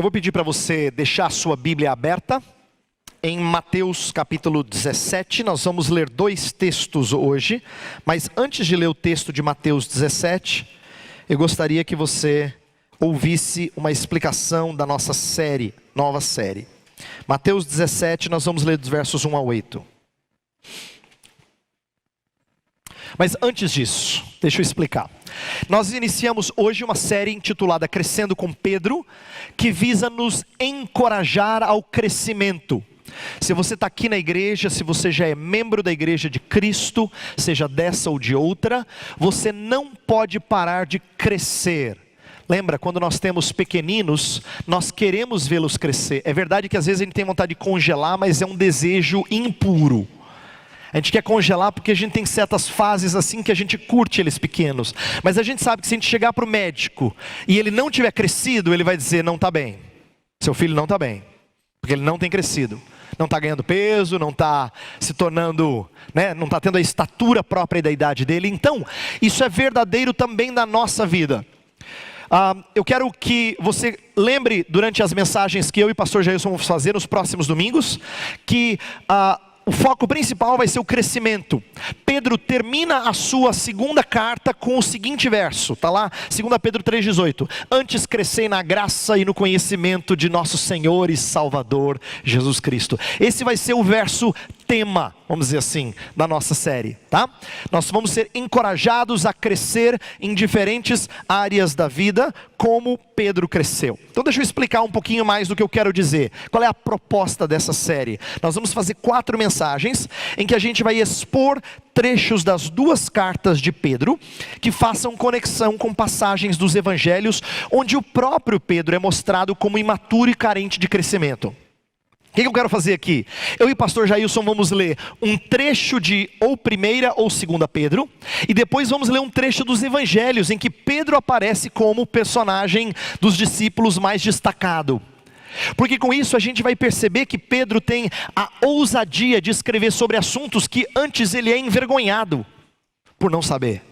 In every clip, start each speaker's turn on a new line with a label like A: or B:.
A: Eu vou pedir para você deixar a sua Bíblia aberta em Mateus capítulo 17. Nós vamos ler dois textos hoje, mas antes de ler o texto de Mateus 17, eu gostaria que você ouvisse uma explicação da nossa série, nova série. Mateus 17, nós vamos ler dos versos 1 a 8. Mas antes disso, deixa eu explicar. Nós iniciamos hoje uma série intitulada Crescendo com Pedro, que visa nos encorajar ao crescimento. Se você está aqui na igreja, se você já é membro da igreja de Cristo, seja dessa ou de outra, você não pode parar de crescer. Lembra, quando nós temos pequeninos, nós queremos vê-los crescer. É verdade que às vezes a gente tem vontade de congelar, mas é um desejo impuro. A gente quer congelar porque a gente tem certas fases assim que a gente curte eles pequenos. Mas a gente sabe que se a gente chegar para o médico e ele não tiver crescido, ele vai dizer, não está bem. Seu filho não está bem, porque ele não tem crescido. Não está ganhando peso, não está se tornando, não está tendo a estatura própria da idade dele. Então, isso é verdadeiro também na nossa vida. Eu quero que você lembre durante as mensagens que eu e o pastor Jailson vamos fazer nos próximos domingos, que o foco principal vai ser o crescimento. Pedro termina a sua segunda carta com o seguinte verso, está lá, 2 Pedro 3,18. Antes crescei na graça e no conhecimento de nosso Senhor e Salvador Jesus Cristo. Esse vai ser o verso tema, vamos dizer assim, da nossa série, tá? Nós vamos ser encorajados a crescer em diferentes áreas da vida, como Pedro cresceu. Então deixa eu explicar um pouquinho mais do que eu quero dizer. Qual é a proposta dessa série? Nós vamos fazer 4 mensagens, em que a gente vai expor trechos das 2 cartas de Pedro, que façam conexão com passagens dos evangelhos, onde o próprio Pedro é mostrado como imaturo e carente de crescimento. O que eu quero fazer aqui? Eu e o pastor Jailson vamos ler um trecho de ou 1ª ou 2ª Pedro, e depois vamos ler um trecho dos evangelhos, em que Pedro aparece como personagem dos discípulos mais destacado. Porque com isso a gente vai perceber que Pedro tem a ousadia de escrever sobre assuntos que antes ele é envergonhado por não saber.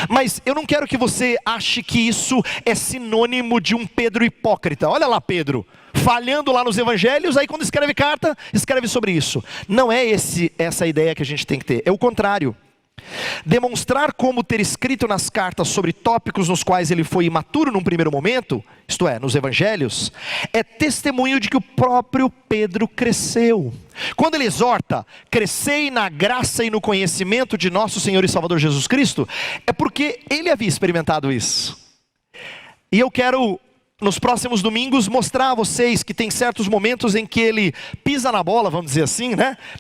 A: Mas eu não quero que você ache que isso é sinônimo de um Pedro hipócrita. Olha lá Pedro, falhando lá nos evangelhos, aí quando escreve carta, escreve sobre isso. Não é essa a ideia que a gente tem que ter, é o contrário. Demonstrar como ter escrito nas cartas sobre tópicos nos quais ele foi imaturo num primeiro momento, isto é, nos evangelhos, é testemunho de que o próprio Pedro cresceu. Quando ele exorta, crescei na graça e no conhecimento de nosso Senhor e Salvador Jesus Cristo, é porque ele havia experimentado isso. E eu quero, nos próximos domingos, mostrar a vocês que tem certos momentos em que ele pisa na bola, vamos dizer assim,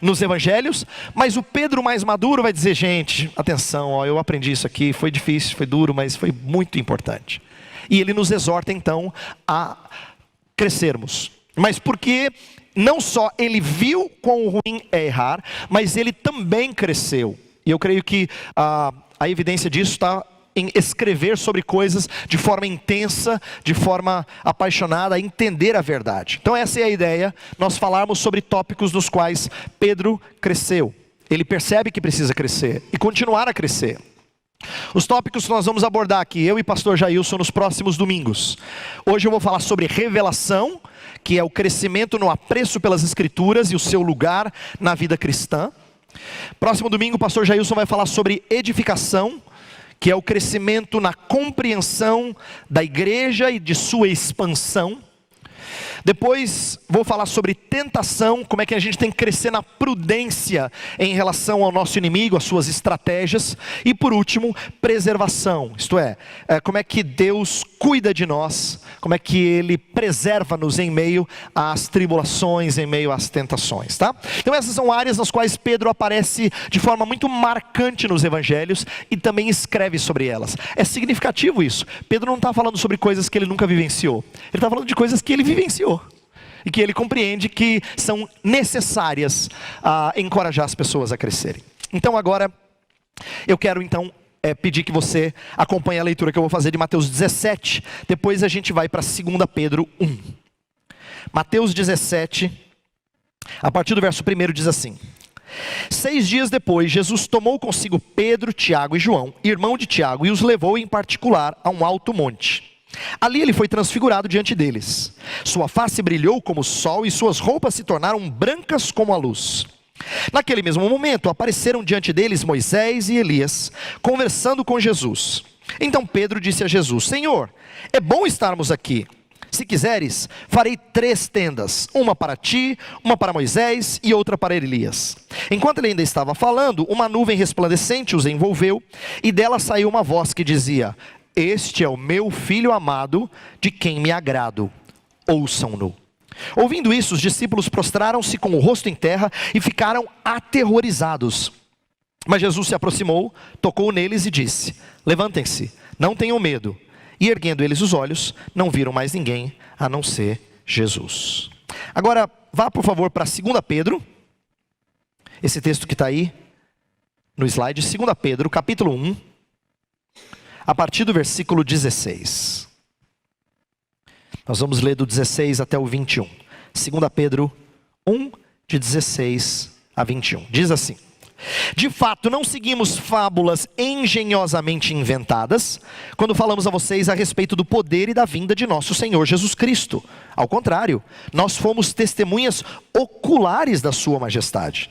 A: nos evangelhos, mas o Pedro mais maduro vai dizer, gente, atenção, eu aprendi isso aqui, foi difícil, foi duro, mas foi muito importante. E ele nos exorta então a crescermos. Mas porque não só ele viu quão ruim é errar, mas ele também cresceu. E eu creio que a evidência disso está em escrever sobre coisas de forma intensa, de forma apaixonada, entender a verdade. Então essa é a ideia, nós falarmos sobre tópicos nos quais Pedro cresceu. Ele percebe que precisa crescer e continuar a crescer. Os tópicos que nós vamos abordar aqui, eu e pastor Jailson, nos próximos domingos. Hoje eu vou falar sobre revelação, que é o crescimento no apreço pelas escrituras e o seu lugar na vida cristã. Próximo domingo o pastor Jailson vai falar sobre edificação, que é o crescimento na compreensão da igreja e de sua expansão. Depois vou falar sobre tentação, como é que a gente tem que crescer na prudência em relação ao nosso inimigo, às suas estratégias. E por último, preservação, isto é, como é que Deus cuida de nós, como é que Ele preserva-nos em meio às tribulações, em meio às tentações, tá? Então essas são áreas nas quais Pedro aparece de forma muito marcante nos evangelhos e também escreve sobre elas. É significativo isso. Pedro não está falando sobre coisas que ele nunca vivenciou, ele está falando de coisas que ele vivenciou e que ele compreende que são necessárias a encorajar as pessoas a crescerem. Então agora eu quero pedir que você acompanhe a leitura que eu vou fazer de Mateus 17, depois a gente vai para 2 Pedro 1. Mateus 17, a partir do verso 1 diz assim: 6 dias depois, Jesus tomou consigo Pedro, Tiago e João, irmão de Tiago, e os levou em particular a um alto monte. Ali ele foi transfigurado diante deles. Sua face brilhou como o sol e suas roupas se tornaram brancas como a luz. Naquele mesmo momento apareceram diante deles Moisés e Elias, conversando com Jesus. Então Pedro disse a Jesus: Senhor, é bom estarmos aqui. Se quiseres, farei 3 tendas, uma para ti, uma para Moisés e outra para Elias. Enquanto ele ainda estava falando, uma nuvem resplandecente os envolveu, e dela saiu uma voz que dizia: Este é o meu filho amado, de quem me agrado. Ouçam-no. Ouvindo isso, os discípulos prostraram-se com o rosto em terra e ficaram aterrorizados. Mas Jesus se aproximou, tocou neles e disse: Levantem-se, não tenham medo. E erguendo eles os olhos, não viram mais ninguém a não ser Jesus. Agora, vá por favor para 2 Pedro, esse texto que está aí no slide, 2 Pedro, capítulo 1, a partir do versículo 16. Nós vamos ler do 16 até o 21. 2 Pedro 1, de 16 a 21. Diz assim: De fato, não seguimos fábulas engenhosamente inventadas quando falamos a vocês a respeito do poder e da vinda de nosso Senhor Jesus Cristo. Ao contrário, nós fomos testemunhas oculares da sua majestade.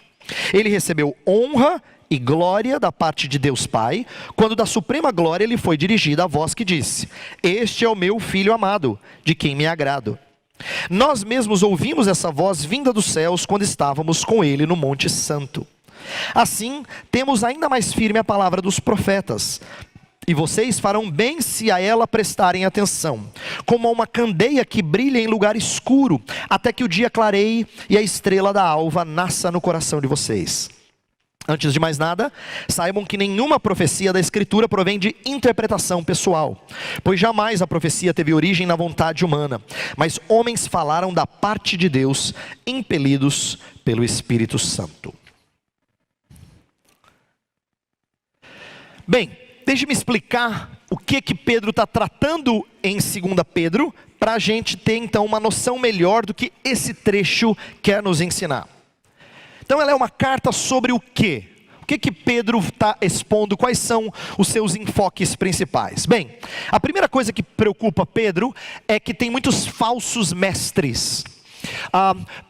A: Ele recebeu honra e glória da parte de Deus Pai, quando da suprema glória lhe foi dirigida a voz que disse: Este é o meu filho amado, de quem me agrado. Nós mesmos ouvimos essa voz vinda dos céus quando estávamos com ele no Monte Santo. Assim, temos ainda mais firme a palavra dos profetas, e vocês farão bem se a ela prestarem atenção, como a uma candeia que brilha em lugar escuro, até que o dia clareie e a estrela da alva nasça no coração de vocês. Antes de mais nada, saibam que nenhuma profecia da Escritura provém de interpretação pessoal, pois jamais a profecia teve origem na vontade humana, mas homens falaram da parte de Deus, impelidos pelo Espírito Santo. Bem, deixe-me explicar o que Pedro está tratando em 2 Pedro, para a gente ter então uma noção melhor do que esse trecho quer nos ensinar. Então ela é uma carta sobre o quê? O que Pedro está expondo? Quais são os seus enfoques principais? Bem, a primeira coisa que preocupa Pedro é que tem muitos falsos mestres.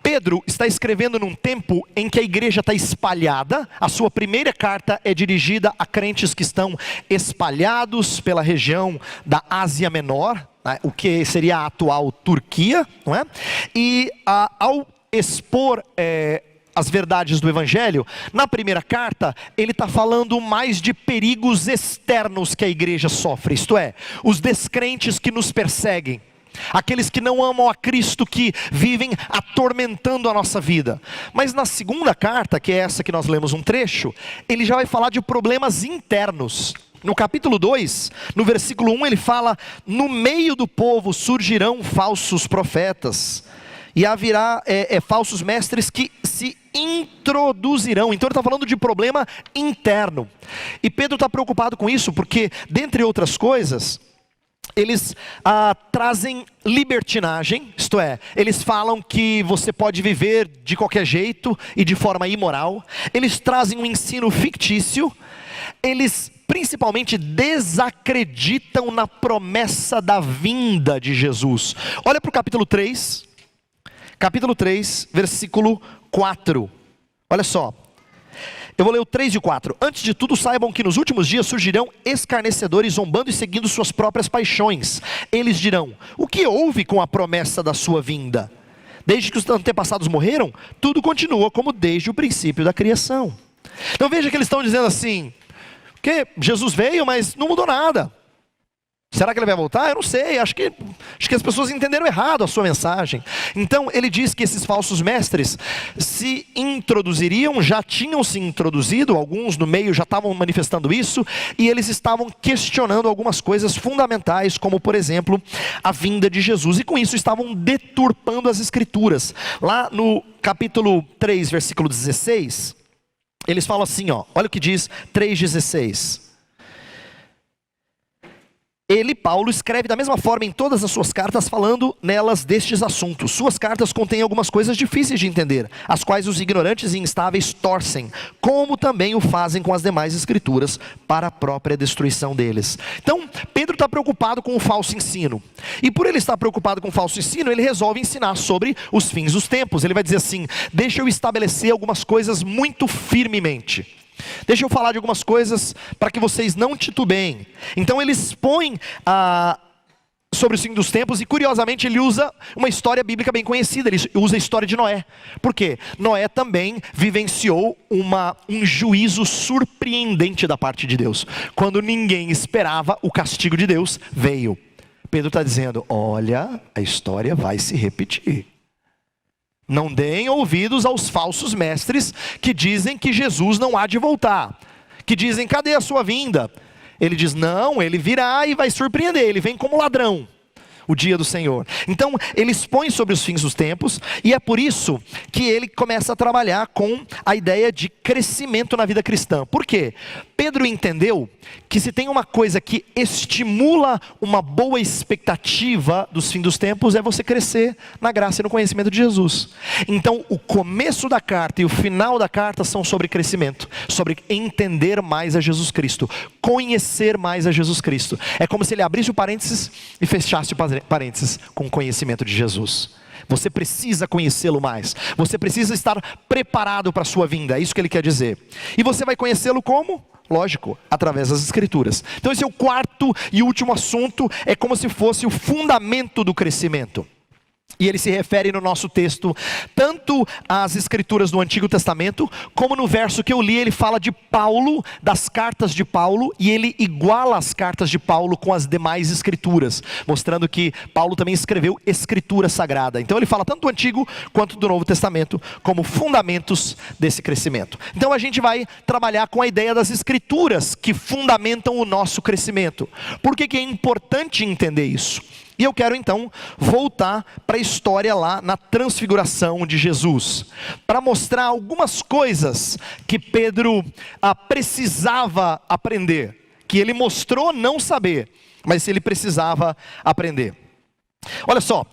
A: Pedro está escrevendo num tempo em que a igreja está espalhada. A sua primeira carta é dirigida a crentes que estão espalhados pela região da Ásia Menor, né, o que seria a atual Turquia, não é? E ao expor as verdades do Evangelho, na primeira carta, ele está falando mais de perigos externos que a igreja sofre, isto é, os descrentes que nos perseguem, aqueles que não amam a Cristo, que vivem atormentando a nossa vida. Mas na segunda carta, que é essa que nós lemos um trecho, ele já vai falar de problemas internos. No capítulo 2, no versículo 1, ele fala: no meio do povo surgirão falsos profetas, e haverá falsos mestres que se introduzirão. Então ele está falando de problema interno. E Pedro está preocupado com isso, porque, dentre outras coisas, eles trazem libertinagem, isto é, eles falam que você pode viver de qualquer jeito e de forma imoral. Eles trazem um ensino fictício. Eles principalmente desacreditam na promessa da vinda de Jesus. Olha para o capítulo 3, versículo 4. Olha só, eu vou ler o 3 e o 4. Antes de tudo, saibam que nos últimos dias surgirão escarnecedores, zombando e seguindo suas próprias paixões. Eles dirão: o que houve com a promessa da sua vinda? Desde que os antepassados morreram, tudo continua como desde o princípio da criação. Então veja que eles estão dizendo assim, que Jesus veio, mas não mudou nada. Será que ele vai voltar? Eu não sei, acho que as pessoas entenderam errado a sua mensagem. Então ele diz que esses falsos mestres se introduziriam, já tinham se introduzido, alguns no meio já estavam manifestando isso, e eles estavam questionando algumas coisas fundamentais, como por exemplo, a vinda de Jesus, e com isso estavam deturpando as escrituras. Lá no capítulo 3, versículo 16, eles falam assim, olha o que diz 3,16. Ele, Paulo, escreve da mesma forma em todas as suas cartas, falando nelas destes assuntos. Suas cartas contêm algumas coisas difíceis de entender, as quais os ignorantes e instáveis torcem, como também o fazem com as demais escrituras, para a própria destruição deles. Então, Pedro está preocupado com o falso ensino. E por ele estar preocupado com o falso ensino, ele resolve ensinar sobre os fins dos tempos. Ele vai dizer assim: deixa eu estabelecer algumas coisas muito firmemente. Deixa eu falar de algumas coisas para que vocês não titubeiem. Então ele expõe sobre o fim dos tempos, e curiosamente ele usa uma história bíblica bem conhecida. Ele usa a história de Noé. Por quê? Noé também vivenciou um juízo surpreendente da parte de Deus. Quando ninguém esperava, o castigo de Deus veio. Pedro está dizendo: olha, a história vai se repetir. Não deem ouvidos aos falsos mestres que dizem que Jesus não há de voltar, que dizem: cadê a sua vinda? Ele diz: não, ele virá e vai surpreender, ele vem como ladrão, o dia do Senhor. Então ele expõe sobre os fins dos tempos, e é por isso que ele começa a trabalhar com a ideia de crescimento na vida cristã. Por quê? Pedro entendeu que se tem uma coisa que estimula uma boa expectativa dos fins dos tempos, é você crescer na graça e no conhecimento de Jesus. Então o começo da carta e o final da carta são sobre crescimento, sobre entender mais a Jesus Cristo, conhecer mais a Jesus Cristo. É como se ele abrisse o parênteses e fechasse o parênteses com o conhecimento de Jesus. Você precisa conhecê-lo mais, você precisa estar preparado para a sua vinda, é isso que ele quer dizer. E você vai conhecê-lo como? Lógico, através das escrituras. Então esse é o quarto e último assunto, é como se fosse o fundamento do crescimento. E ele se refere no nosso texto tanto às escrituras do Antigo Testamento, como no verso que eu li, ele fala de Paulo, das cartas de Paulo, e ele iguala as cartas de Paulo com as demais escrituras, mostrando que Paulo também escreveu escritura sagrada. Então ele fala tanto do Antigo quanto do Novo Testamento como fundamentos desse crescimento. Então a gente vai trabalhar com a ideia das escrituras que fundamentam o nosso crescimento. Por que é importante entender isso? E eu quero então voltar para a história lá na transfiguração de Jesus, para mostrar algumas coisas que Pedro precisava aprender, que ele mostrou não saber, mas ele precisava aprender. Olha só,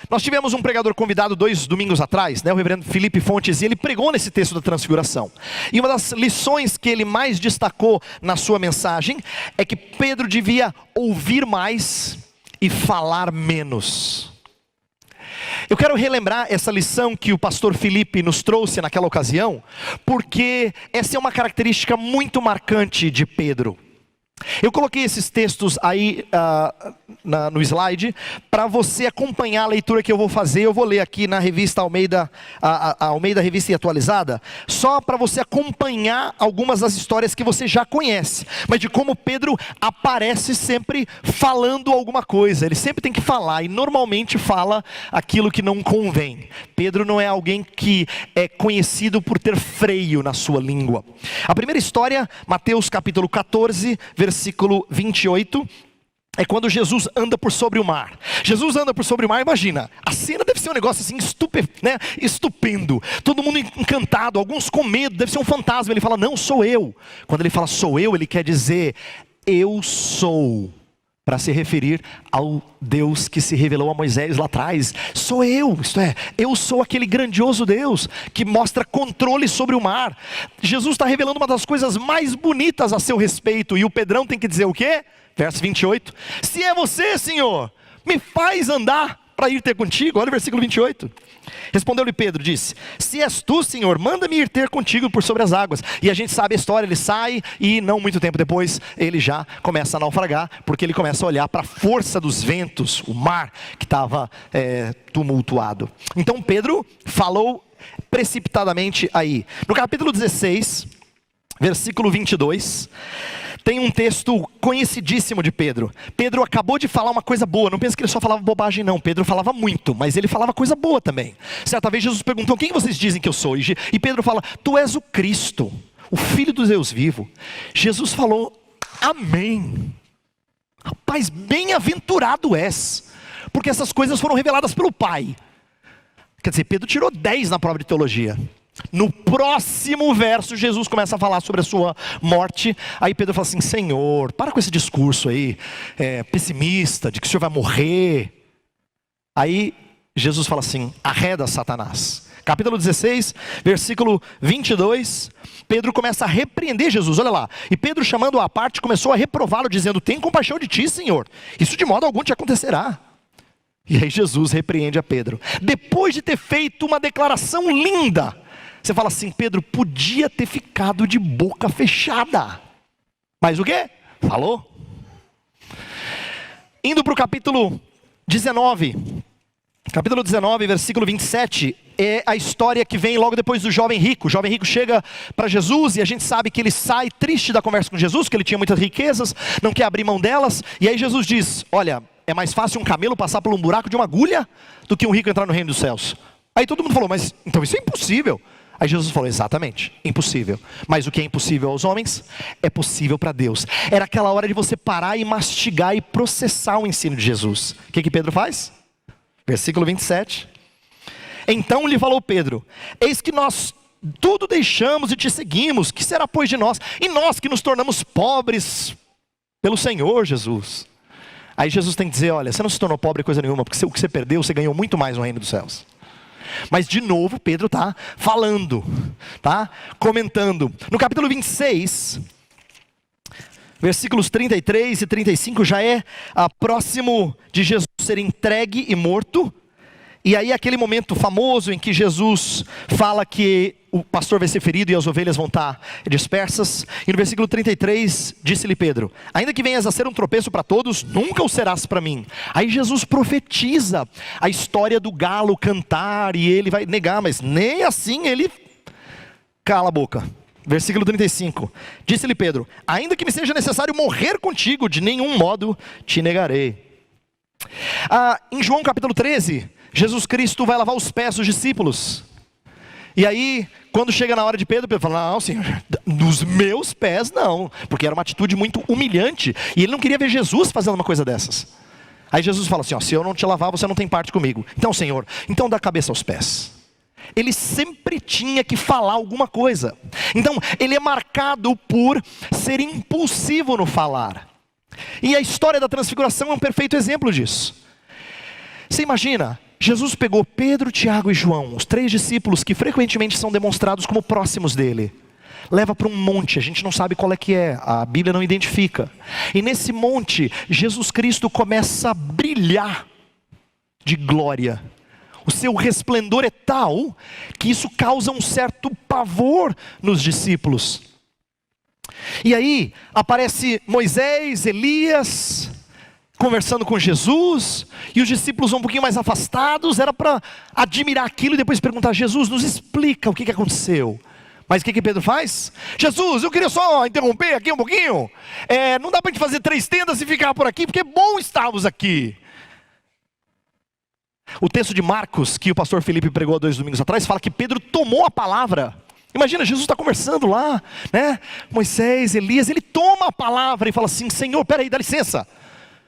A: nós tivemos um pregador convidado 2 domingos atrás, o reverendo Felipe Fontes, e ele pregou nesse texto da transfiguração. E uma das lições que ele mais destacou na sua mensagem é que Pedro devia ouvir mais e falar menos. Eu quero relembrar essa lição que o pastor Felipe nos trouxe naquela ocasião, porque essa é uma característica muito marcante de Pedro. Eu coloquei esses textos aí no slide, para você acompanhar a leitura que eu vou fazer. Eu vou ler aqui na revista Almeida, a Almeida Revista e Atualizada, só para você acompanhar algumas das histórias que você já conhece, mas de como Pedro aparece sempre falando alguma coisa. Ele sempre tem que falar, e normalmente fala aquilo que não convém. Pedro não é alguém que é conhecido por ter freio na sua língua. A primeira história, Mateus capítulo 14, versículo 28, é quando Jesus anda por sobre o mar. Jesus anda por sobre o mar, imagina, a cena deve ser um negócio assim estupendo, todo mundo encantado, alguns com medo, deve ser um fantasma. Ele fala: não, sou eu. Quando ele fala sou eu, ele quer dizer eu sou, para se referir ao Deus que se revelou a Moisés lá atrás. Sou eu, isto é, eu sou aquele grandioso Deus que mostra controle sobre o mar. Jesus está revelando uma das coisas mais bonitas a seu respeito, e o Pedrão tem que dizer o quê? Verso 28, se é você, Senhor, me faz andar para ir ter contigo. Olha o versículo 28. Respondeu-lhe Pedro, disse: se és tu, Senhor, manda-me ir ter contigo por sobre as águas. E a gente sabe a história, ele sai e não muito tempo depois ele já começa a naufragar, porque ele começa a olhar para a força dos ventos, o mar que estava tumultuado. Então Pedro falou precipitadamente aí. No capítulo 16, versículo 22, tem um texto conhecidíssimo de Pedro. Pedro acabou de falar uma coisa boa. Não pensa que ele só falava bobagem não. Pedro falava muito, mas ele falava coisa boa também. Certa vez Jesus perguntou: quem vocês dizem que eu sou? E Pedro fala: tu és o Cristo, o Filho do Deus vivo. Jesus falou: amém. Rapaz, bem-aventurado és, porque essas coisas foram reveladas pelo Pai. Quer dizer, Pedro tirou 10 na prova de teologia. No próximo verso, Jesus começa a falar sobre a sua morte. Aí Pedro fala assim: Senhor, para com esse discurso aí, pessimista, de que o Senhor vai morrer. Aí Jesus fala assim: arreda, Satanás. Capítulo 16, versículo 22, Pedro começa a repreender Jesus, olha lá. E Pedro, chamando-o à parte, começou a reprová-lo, dizendo: tem compaixão de ti, Senhor, isso de modo algum te acontecerá. E aí Jesus repreende a Pedro, depois de ter feito uma declaração linda. Você fala assim: Pedro podia ter ficado de boca fechada, mas o quê? Falou. Indo para o capítulo 19, versículo 27, é a história que vem logo depois do jovem rico. O jovem rico chega para Jesus e a gente sabe que ele sai triste da conversa com Jesus, porque ele tinha muitas riquezas, não quer abrir mão delas. E aí Jesus diz: olha, é mais fácil um camelo passar por um buraco de uma agulha do que um rico entrar no reino dos céus. Aí todo mundo falou: mas então isso é impossível. Aí Jesus falou: exatamente, impossível. Mas o que é impossível aos homens, é possível para Deus. Era aquela hora de você parar e mastigar e processar o ensino de Jesus. O que Pedro faz? Versículo 27. Então lhe falou Pedro: eis que nós tudo deixamos e te seguimos, que será pois de nós? E nós que nos tornamos pobres pelo Senhor Jesus. Aí Jesus tem que dizer: olha, você não se tornou pobre coisa nenhuma, porque o que você perdeu, você ganhou muito mais no reino dos céus. Mas de novo Pedro está falando, tá comentando. No capítulo 26, versículos 33 e 35, já é próximo de Jesus ser entregue e morto. E aí aquele momento famoso em que Jesus fala que o pastor vai ser ferido e as ovelhas vão estar dispersas. E no versículo 33, disse-lhe Pedro: ainda que venhas a ser um tropeço para todos, nunca o serás para mim. Aí Jesus profetiza a história do galo cantar, e ele vai negar, mas nem assim ele cala a boca. Versículo 35, disse-lhe Pedro: ainda que me seja necessário morrer contigo, de nenhum modo te negarei. Em João capítulo 13, Jesus Cristo vai lavar os pés dos discípulos. E aí, quando chega na hora de Pedro, Pedro fala: não, Senhor, nos meus pés não. Porque era uma atitude muito humilhante, e ele não queria ver Jesus fazendo uma coisa dessas. Aí Jesus fala assim: se eu não te lavar, você não tem parte comigo. Então, Senhor, então dá a cabeça aos pés. Ele sempre tinha que falar alguma coisa. Então, ele é marcado por ser impulsivo no falar. E a história da transfiguração é um perfeito exemplo disso. Você imagina, Jesus pegou Pedro, Tiago e João, os 3 discípulos que frequentemente são demonstrados como próximos dele, leva para um monte, a gente não sabe qual é que é, a Bíblia não identifica. E nesse monte, Jesus Cristo começa a brilhar de glória. O seu resplendor é tal que isso causa um certo pavor nos discípulos. E aí aparece Moisés, Elias conversando com Jesus, e os discípulos um pouquinho mais afastados. Era para admirar aquilo e depois perguntar: Jesus, nos explica o que aconteceu. Mas o que Pedro faz? Jesus, eu queria só interromper aqui um pouquinho. Não dá para a gente fazer 3 tendas e ficar por aqui, porque é bom estarmos aqui. O texto de Marcos, que o pastor Felipe pregou há 2 domingos atrás, fala que Pedro tomou a palavra. Imagina, Jesus está conversando lá, né? Moisés, Elias, ele toma a palavra e fala assim: Senhor, peraí, dá licença,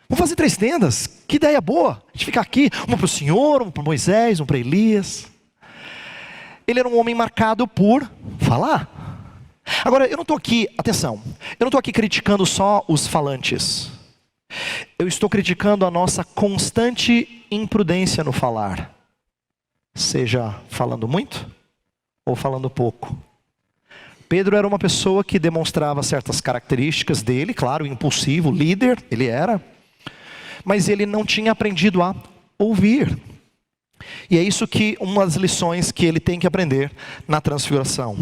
A: vamos fazer 3 tendas, que ideia boa, a gente ficar aqui, uma para o Senhor, uma para Moisés, uma para Elias. Ele era um homem marcado por falar. Agora, eu não estou aqui, atenção, eu não estou aqui criticando só os falantes. Eu estou criticando a nossa constante imprudência no falar. Seja falando muito ou falando pouco. Pedro era uma pessoa que demonstrava certas características dele, claro, impulsivo, líder, ele era. Mas ele não tinha aprendido a ouvir. E é isso que uma das lições que ele tem que aprender na transfiguração.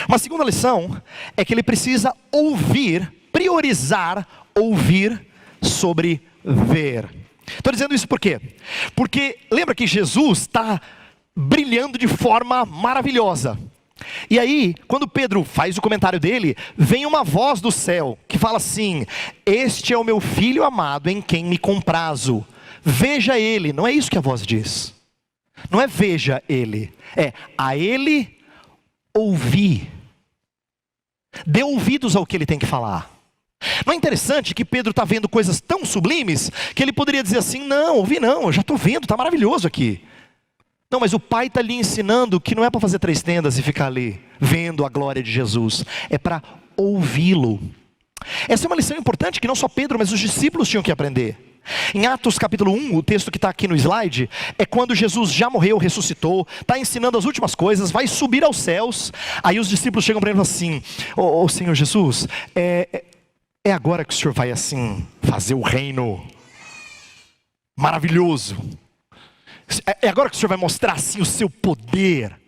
A: Uma segunda lição é que ele precisa ouvir, priorizar ouvir sobre ver. Estou dizendo isso por quê? Porque lembra que Jesus está brilhando de forma maravilhosa. E aí, quando Pedro faz o comentário dele, vem uma voz do céu que fala assim: este é o meu filho amado em quem me comprazo. Veja ele. Não é isso que a voz diz. Não é veja ele. É a ele ouvir. Dê ouvidos ao que ele tem que falar. Não é interessante que Pedro está vendo coisas tão sublimes que ele poderia dizer assim: não, ouvi não, eu já estou vendo, está maravilhoso aqui. Não, mas o Pai está lhe ensinando que não é para fazer 3 tendas e ficar ali, vendo a glória de Jesus. É para ouvi-lo. Essa é uma lição importante que não só Pedro, mas os discípulos tinham que aprender. Em Atos capítulo 1, o texto que está aqui no slide, é quando Jesus já morreu, ressuscitou, está ensinando as últimas coisas, vai subir aos céus. Aí os discípulos chegam para ele e falam assim: ô Senhor Jesus, é agora que o Senhor vai assim, fazer o reino maravilhoso. É agora que o Senhor vai mostrar assim o seu poder.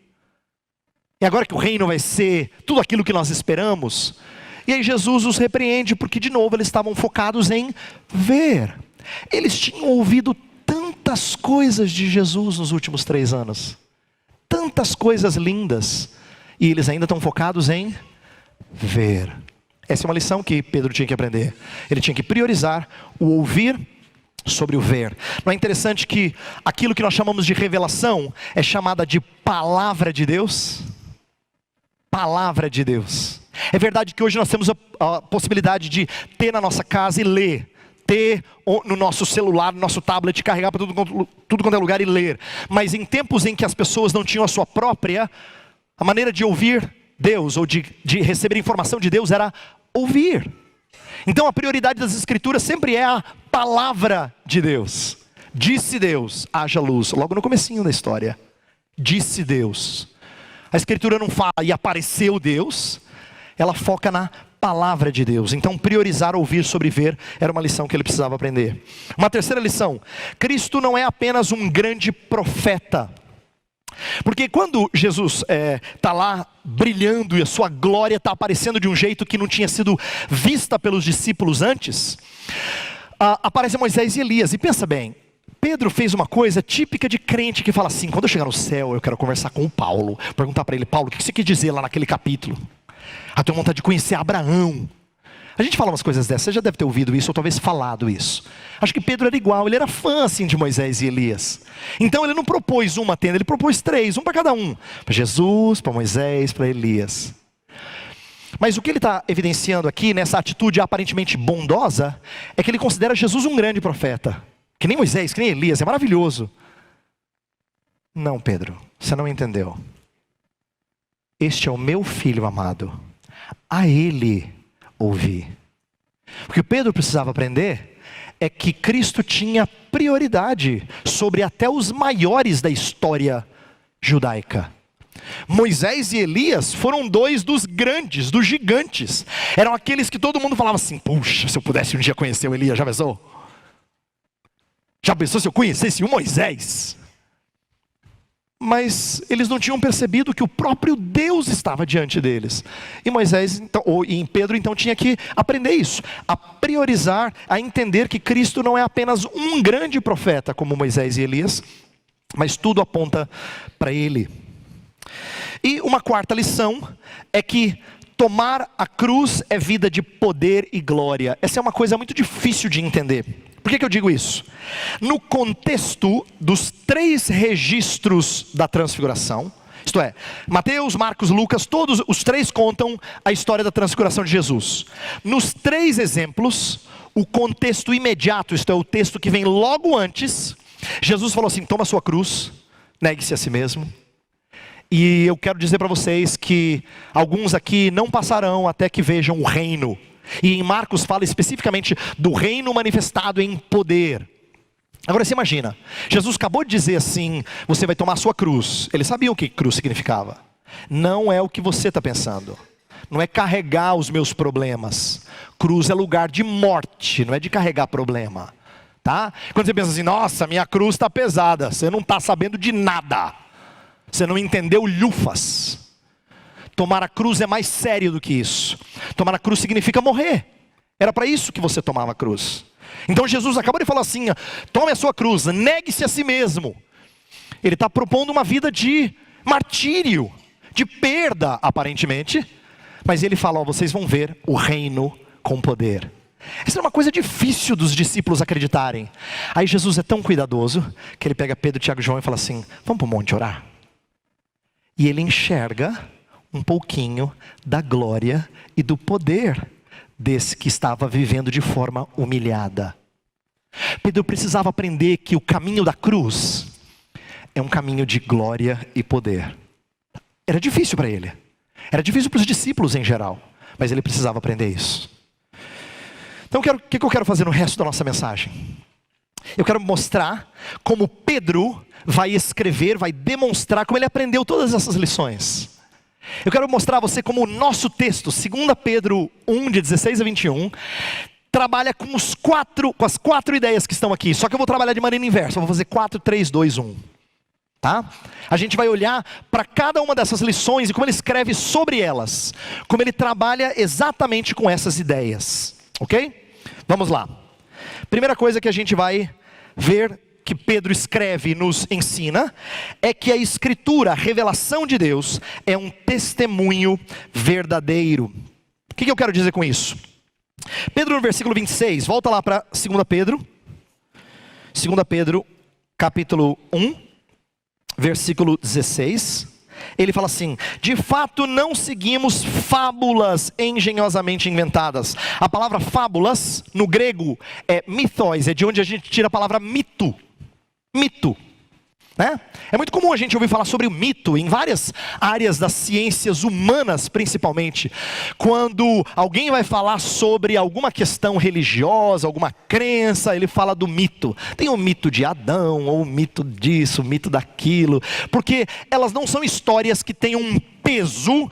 A: É agora que o reino vai ser tudo aquilo que nós esperamos. E aí Jesus os repreende, porque de novo eles estavam focados em ver. Eles tinham ouvido tantas coisas de Jesus nos últimos 3 anos. Tantas coisas lindas. E eles ainda estão focados em ver. Essa é uma lição que Pedro tinha que aprender. Ele tinha que priorizar o ouvir sobre o ver. Não é interessante que aquilo que nós chamamos de revelação é chamada de palavra de Deus? Palavra de Deus. É verdade que hoje nós temos a possibilidade de ter na nossa casa e ler. Ter no nosso celular, no nosso tablet, carregar para tudo quanto é lugar e ler. Mas em tempos em que as pessoas não tinham a sua própria, a maneira de ouvir Deus, ou de receber informação de Deus, era ouvir. Então a prioridade das Escrituras sempre é a palavra de Deus. Disse Deus, haja luz. Logo no comecinho da história. Disse Deus. A Escritura não fala e apareceu Deus. Ela foca na palavra de Deus. Então priorizar ouvir sobre ver era uma lição que ele precisava aprender. Uma terceira lição: Cristo não é apenas um grande profeta. Porque quando Jesus está lá brilhando e a sua glória está aparecendo de um jeito que não tinha sido vista pelos discípulos antes, aparecem Moisés e Elias. E pensa bem, Pedro fez uma coisa típica de crente que fala assim: quando eu chegar no céu eu quero conversar com o Paulo, perguntar para ele: Paulo, o que você quer dizer lá naquele capítulo? Tenho vontade de conhecer Abraão. A gente fala umas coisas dessas, você já deve ter ouvido isso ou talvez falado isso. Acho que Pedro era igual, ele era fã assim de Moisés e Elias. Então ele não propôs uma tenda, ele propôs 3, um para cada um. Para Jesus, para Moisés, para Elias. Mas o que ele está evidenciando aqui, nessa atitude aparentemente bondosa, é que ele considera Jesus um grande profeta. Que nem Moisés, que nem Elias, é maravilhoso. Não, Pedro, você não entendeu. Este é o meu filho amado, a ele ouvi. O que Pedro precisava aprender é que Cristo tinha prioridade sobre até os maiores da história judaica. Moisés e Elias foram 2 dos grandes, dos gigantes. Eram aqueles que todo mundo falava assim: puxa, se eu pudesse um dia conhecer o Elias, já pensou? Já pensou se eu conhecesse o Moisés? Mas eles não tinham percebido que o próprio Deus estava diante deles. E Moisés, então, e Pedro então tinha que aprender isso, a priorizar, a entender que Cristo não é apenas um grande profeta como Moisés e Elias, mas tudo aponta para ele. E uma quarta lição é que tomar a cruz é vida de poder e glória. Essa é uma coisa muito difícil de entender. Por que eu digo isso? No contexto dos 3 registros da transfiguração, isto é, Mateus, Marcos, Lucas, todos os 3 contam a história da transfiguração de Jesus. Nos 3 exemplos, o contexto imediato, isto é, o texto que vem logo antes, Jesus falou assim: toma a sua cruz, negue-se a si mesmo. E eu quero dizer para vocês que alguns aqui não passarão até que vejam o reino. E em Marcos fala especificamente do reino manifestado em poder. Agora você imagina, Jesus acabou de dizer assim: você vai tomar a sua cruz. Ele sabia o que cruz significava. Não é o que você está pensando. Não é carregar os meus problemas. Cruz é lugar de morte, não é de carregar problema, tá? Quando você pensa assim: nossa, minha cruz está pesada, você não está sabendo de nada. Você não entendeu lufas. Tomar a cruz é mais sério do que isso. Tomar a cruz significa morrer. Era para isso que você tomava a cruz. Então Jesus acabou de falar assim: tome a sua cruz, negue-se a si mesmo. Ele está propondo uma vida de martírio, de perda aparentemente. Mas ele fala: vocês vão ver o reino com poder. Essa é uma coisa difícil dos discípulos acreditarem. Aí Jesus é tão cuidadoso que ele pega Pedro, Tiago e João e fala assim: vamos para o monte orar. E ele enxerga um pouquinho da glória e do poder desse que estava vivendo de forma humilhada. Pedro precisava aprender que o caminho da cruz é um caminho de glória e poder. Era difícil para ele. Era difícil para os discípulos em geral. Mas ele precisava aprender isso. Então o que eu quero fazer no resto da nossa mensagem? Eu quero mostrar como Pedro vai escrever, vai demonstrar como ele aprendeu todas essas lições. Eu quero mostrar a você como o nosso texto, 2 Pedro 1, de 16 a 21, trabalha com as quatro ideias que estão aqui. Só que eu vou trabalhar de maneira inversa. Eu vou fazer 4, 3, 2, 1. Tá? A gente vai olhar para cada uma dessas lições e como ele escreve sobre elas. Como ele trabalha exatamente com essas ideias. Ok? Vamos lá. Primeira coisa que a gente vai ver que Pedro escreve e nos ensina é que a Escritura, a revelação de Deus, é um testemunho verdadeiro. O que eu quero dizer com isso? Pedro no versículo 26, volta lá para 2 Pedro. 2 Pedro, capítulo 1, versículo 16. Ele fala assim: de fato não seguimos fábulas engenhosamente inventadas. A palavra fábulas, no grego, é mythos, é de onde a gente tira a palavra mito. Mito, né? É muito comum a gente ouvir falar sobre o mito em várias áreas das ciências humanas, principalmente. Quando alguém vai falar sobre alguma questão religiosa, alguma crença, ele fala do mito. Tem o mito de Adão, ou o mito disso, o mito daquilo. Porque elas não são histórias que têm um peso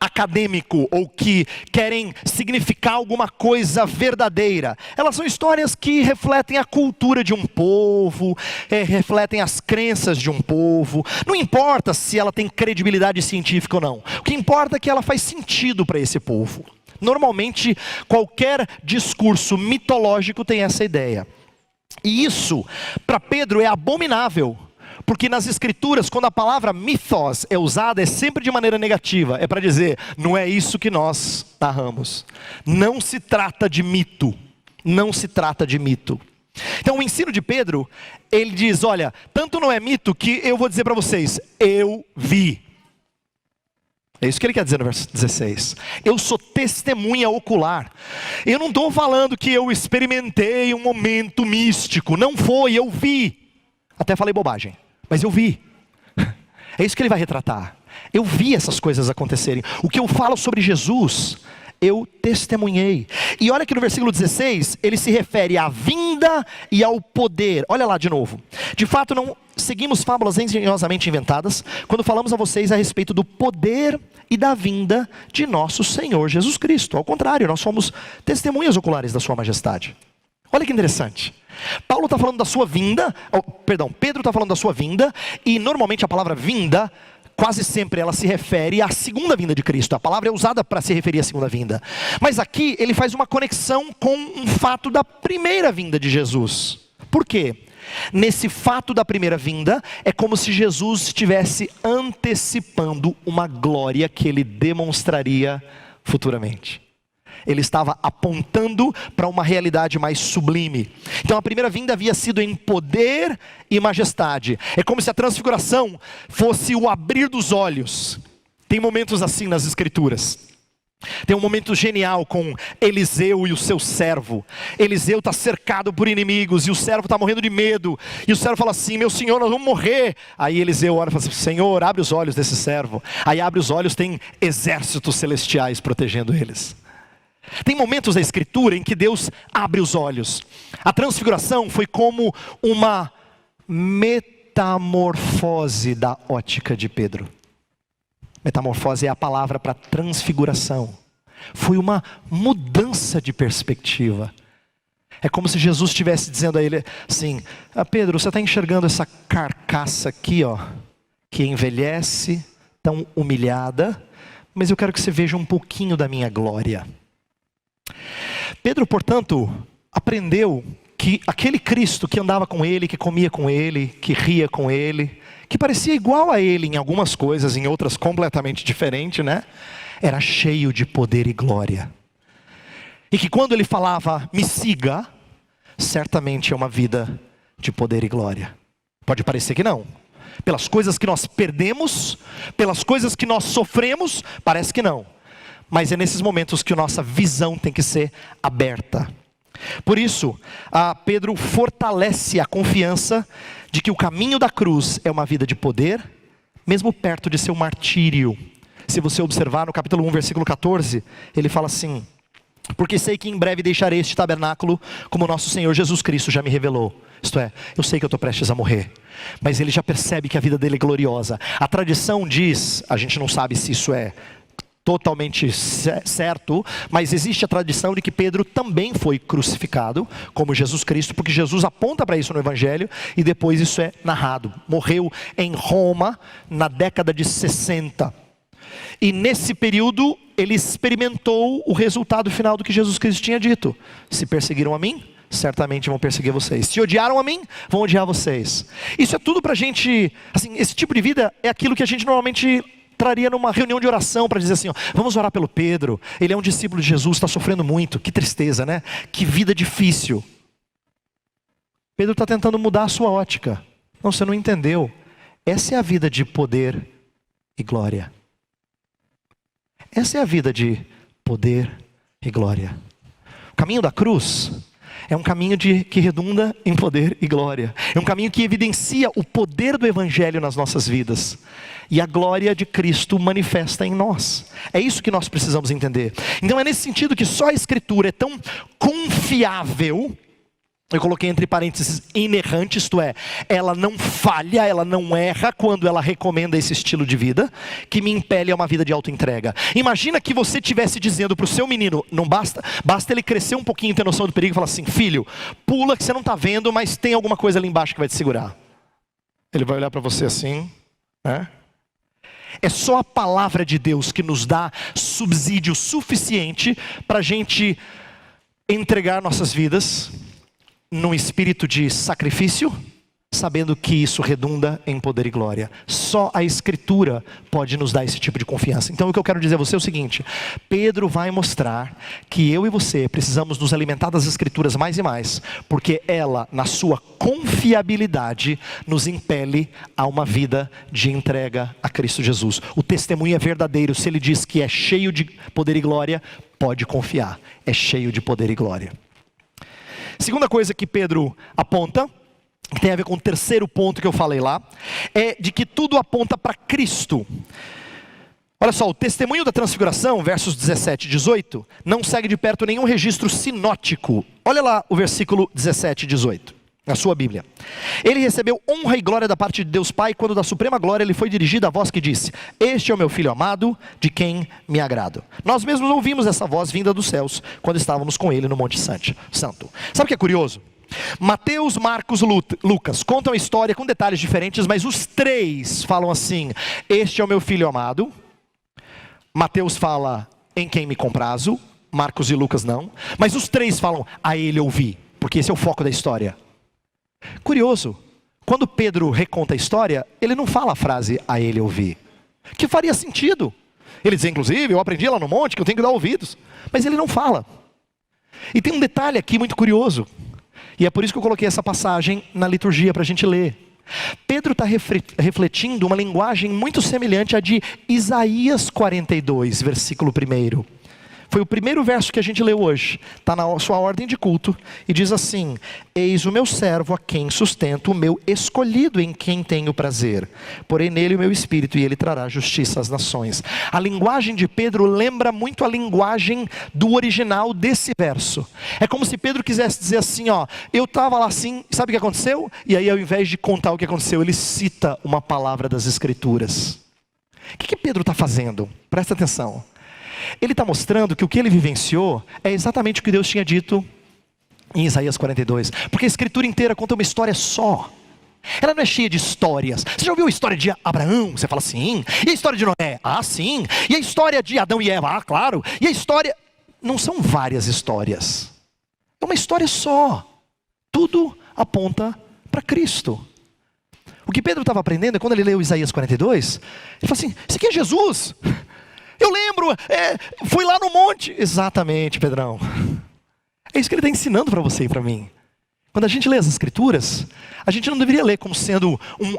A: acadêmico ou que querem significar alguma coisa verdadeira. Elas são histórias que refletem a cultura de um povo, refletem as crenças de um povo. Não importa se ela tem credibilidade científica ou não. O que importa é que ela faz sentido para esse povo. Normalmente, qualquer discurso mitológico tem essa ideia. E isso, para Pedro, é abominável. Porque nas escrituras, quando a palavra mythos é usada, é sempre de maneira negativa. É para dizer, não é isso que nós narramos. Não se trata de mito. Não se trata de mito. Então o ensino de Pedro, ele diz, olha, tanto não é mito que eu vou dizer para vocês, eu vi. É isso que ele quer dizer no verso 16. Eu sou testemunha ocular. Eu não estou falando que eu experimentei um momento místico. Não foi, eu vi. Até falei bobagem. Mas eu vi. É isso que ele vai retratar. Eu vi essas coisas acontecerem. O que eu falo sobre Jesus, eu testemunhei. E olha que no versículo 16, ele se refere à vinda e ao poder. Olha lá de novo. De fato, não seguimos fábulas engenhosamente inventadas quando falamos a vocês a respeito do poder e da vinda de nosso Senhor Jesus Cristo. Ao contrário, nós somos testemunhas oculares da sua majestade. Olha que interessante. Pedro está falando da sua vinda, e normalmente a palavra vinda, quase sempre ela se refere à segunda vinda de Cristo. A palavra é usada para se referir à segunda vinda. Mas aqui ele faz uma conexão com um fato da primeira vinda de Jesus. Por quê? Nesse fato da primeira vinda, é como se Jesus estivesse antecipando uma glória que ele demonstraria futuramente. Ele estava apontando para uma realidade mais sublime. Então a primeira vinda havia sido em poder e majestade. É como se a transfiguração fosse o abrir dos olhos. Tem momentos assim nas escrituras. Tem um momento genial com Eliseu e o seu servo. Eliseu está cercado por inimigos e o servo está morrendo de medo. E o servo fala assim, meu senhor, nós vamos morrer. Aí Eliseu ora e fala assim, Senhor, abre os olhos desse servo. Aí abre os olhos, tem exércitos celestiais protegendo eles. Tem momentos da escritura em que Deus abre os olhos. A transfiguração foi como uma metamorfose da ótica de Pedro. Metamorfose é a palavra para transfiguração. Foi uma mudança de perspectiva. É como se Jesus estivesse dizendo a ele assim, Pedro, você está enxergando essa carcaça aqui, ó, que envelhece, tão humilhada, mas eu quero que você veja um pouquinho da minha glória. Pedro, portanto, aprendeu que aquele Cristo que andava com ele, que comia com ele, que ria com ele, que parecia igual a ele em algumas coisas, em outras completamente diferente, né? Era cheio de poder e glória. E que quando ele falava, me siga, certamente é uma vida de poder e glória. Pode parecer que não. Pelas coisas que nós perdemos, pelas coisas que nós sofremos, parece que não. Mas é nesses momentos que a nossa visão tem que ser aberta. Por isso, Pedro fortalece a confiança de que o caminho da cruz é uma vida de poder, mesmo perto de seu martírio. Se você observar no capítulo 1, versículo 14, ele fala assim: porque sei que em breve deixarei este tabernáculo, como nosso Senhor Jesus Cristo já me revelou. Isto é, eu sei que eu estou prestes a morrer, mas ele já percebe que a vida dele é gloriosa. A tradição diz, a gente não sabe se isso é totalmente certo, mas existe a tradição de que Pedro também foi crucificado, como Jesus Cristo, porque Jesus aponta para isso no Evangelho, e depois isso é narrado. Morreu em Roma, na década de 60. E nesse período, ele experimentou o resultado final do que Jesus Cristo tinha dito: se perseguiram a mim, certamente vão perseguir vocês. Se odiaram a mim, vão odiar vocês. Isso é tudo para a gente, assim, esse tipo de vida é aquilo que a gente normalmente traria numa reunião de oração, para dizer assim, ó, vamos orar pelo Pedro, ele é um discípulo de Jesus, está sofrendo muito, que tristeza, né? Que vida difícil. Pedro está tentando mudar a sua ótica. Não, você não entendeu. Essa é a vida de poder e glória. Essa é a vida de poder e glória. O caminho da cruz é um caminho que redunda em poder e glória. É um caminho que evidencia o poder do Evangelho nas nossas vidas. E a glória de Cristo manifesta em nós. É isso que nós precisamos entender. Então é nesse sentido que só a Escritura é tão confiável. Eu coloquei entre parênteses inerrante, isto é, ela não falha, ela não erra quando ela recomenda esse estilo de vida, que me impele a uma vida de autoentrega. Imagina que você estivesse dizendo para o seu menino, não basta ele crescer um pouquinho e ter noção do perigo, e falar assim: filho, pula que você não está vendo, mas tem alguma coisa ali embaixo que vai te segurar. Ele vai olhar para você assim, né? É só a palavra de Deus que nos dá subsídio suficiente para a gente entregar nossas vidas num espírito de sacrifício, sabendo que isso redunda em poder e glória. Só a Escritura pode nos dar esse tipo de confiança. Então o que eu quero dizer a você é o seguinte: Pedro vai mostrar que eu e você precisamos nos alimentar das Escrituras mais e mais, porque ela, na sua confiabilidade, nos impele a uma vida de entrega a Cristo Jesus. O testemunho é verdadeiro. Se ele diz que é cheio de poder e glória, pode confiar, é cheio de poder e glória. Segunda coisa que Pedro aponta, que tem a ver com o terceiro ponto que eu falei lá, é de que tudo aponta para Cristo. Olha só, o testemunho da transfiguração, versos 17 e 18, não segue de perto nenhum registro sinótico. Olha lá o versículo 17 e 18, na sua Bíblia. Ele recebeu honra e glória da parte de Deus Pai, quando da suprema glória ele foi dirigido à voz que disse: este é o meu filho amado, de quem me agrado. Nós mesmos ouvimos essa voz vinda dos céus, quando estávamos com ele no Monte Santo. Sabe o que é curioso? Mateus, Marcos, Lucas contam a história com detalhes diferentes, mas os três falam assim: este é o meu filho amado. Mateus fala: em quem me comprazo. Marcos e Lucas não. Mas os três falam: a ele ouvi, porque esse é o foco da história. Curioso, quando Pedro reconta a história, ele não fala a frase "a ele ouvi", que faria sentido. Ele diz, inclusive, eu aprendi lá no monte que eu tenho que dar ouvidos. Mas ele não fala. E tem um detalhe aqui muito curioso, e é por isso que eu coloquei essa passagem na liturgia para a gente ler. Pedro está refletindo uma linguagem muito semelhante à de Isaías 42, versículo 1. Foi o primeiro verso que a gente leu hoje. Está na sua ordem de culto. E diz assim: eis o meu servo a quem sustento, o meu escolhido em quem tenho prazer. Porém nele o meu espírito, e ele trará justiça às nações. A linguagem de Pedro lembra muito a linguagem do original desse verso. É como se Pedro quisesse dizer assim, ó, eu estava lá assim, sabe o que aconteceu? E aí ao invés de contar o que aconteceu, ele cita uma palavra das Escrituras. O que Pedro está fazendo? Presta atenção. Ele está mostrando que o que ele vivenciou é exatamente o que Deus tinha dito em Isaías 42. Porque a Escritura inteira conta uma história só. Ela não é cheia de histórias. Você já ouviu a história de Abraão? Você fala sim. E a história de Noé? Ah, sim. E a história de Adão e Eva? Ah, claro. E a história... Não são várias histórias. É uma história só. Tudo aponta para Cristo. O que Pedro estava aprendendo é quando ele leu Isaías 42, ele falou assim, isso aqui é Jesus. Eu lembro, fui lá no monte. Exatamente, Pedrão. É isso que ele está ensinando para você e para mim. Quando a gente lê as Escrituras, a gente não deveria ler como sendo um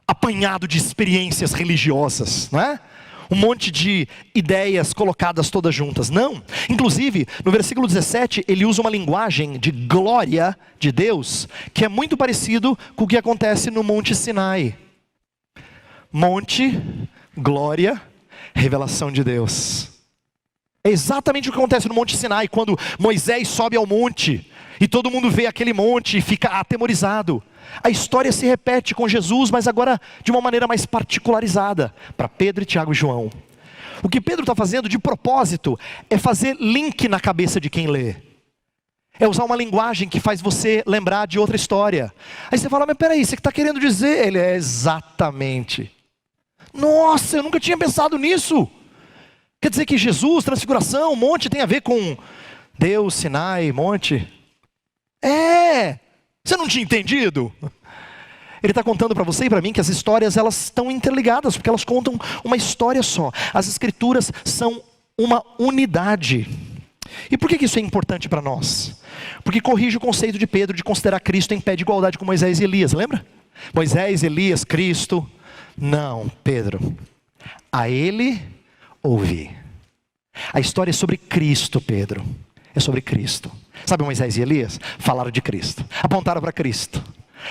A: apanhado de experiências religiosas, não é? um monte de ideias colocadas todas juntas. Não. Inclusive, no versículo 17, ele usa uma linguagem de glória de Deus, que é muito parecido com o que acontece no Monte Sinai. Monte, glória, revelação de Deus. É exatamente o que acontece no Monte Sinai, quando Moisés sobe ao monte, e todo mundo vê aquele monte e fica atemorizado. A história se repete com Jesus, mas agora de uma maneira mais particularizada, para Pedro, Tiago e João. O que Pedro está fazendo de propósito é fazer link na cabeça de quem lê. É usar uma linguagem que faz você lembrar de outra história. Aí você fala, mas peraí, você que está querendo dizer? Ele é exatamente. Nossa, eu nunca tinha pensado nisso. Quer dizer que Jesus, transfiguração, monte tem a ver com Deus, Sinai, monte? Você não tinha entendido? Ele está contando para você e para mim que as histórias elas estão interligadas, porque elas contam uma história só. As escrituras são uma unidade. E por que isso é importante para nós? Porque corrige o conceito de Pedro de considerar Cristo em pé de igualdade com Moisés e Elias, lembra? Moisés, Elias, Cristo. Não, Pedro. A ele ouvi. A história é sobre Cristo, Pedro. É sobre Cristo. Sabe Moisés e Elias? Falaram de Cristo. Apontaram para Cristo.